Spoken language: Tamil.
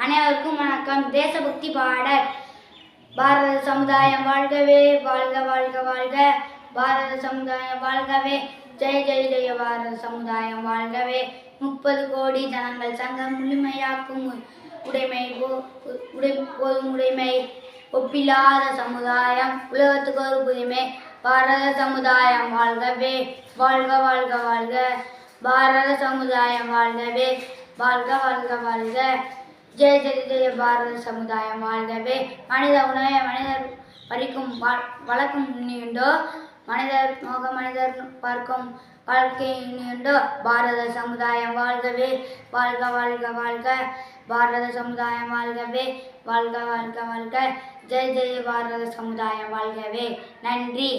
அனைவருக்கும் வணக்கம். தேசபக்தி பாடல். பாரத சமுதாயம் வாழ்கவே, வாழ்க வாழ்க வாழ்க. பாரத சமுதாயம் வாழ்கவே, ஜெய ஜெய ஜெய. பாரத சமுதாயம் வாழ்கவே. 30 கோடி ஜனங்கள் சங்கம் முழுமையாக்கும் உடைமை போதும் உடைமை. ஒப்பில்லாத சமுதாயம், உலகத்துக்கு ஒரு புதுமை. பாரத சமுதாயம் வாழ்கவே, வாழ்க வாழ்க வாழ்க. பாரத சமுதாயம் வாழ்கவே, வாழ்க வாழ்க வாழ்க. ஜெய ஜெய ஜெய. பாரத சமுதாயம் வாழ்கவே. மனித உணவை மனிதர் பறிக்கும் வழக்கம் இனியுண்டோ? மனிதர் நோக மனிதர் பார்க்கும் வாழ்க்கை இனியுண்டோ? பாரத சமுதாயம் வாழ்கவே, வாழ்க வாழ்க வாழ்க. பாரத சமுதாயம் வாழ்கவே, வாழ்க வாழ்க வாழ்க. ஜெய ஜெய. பாரத சமுதாயம் வாழ்கவே. நன்றி.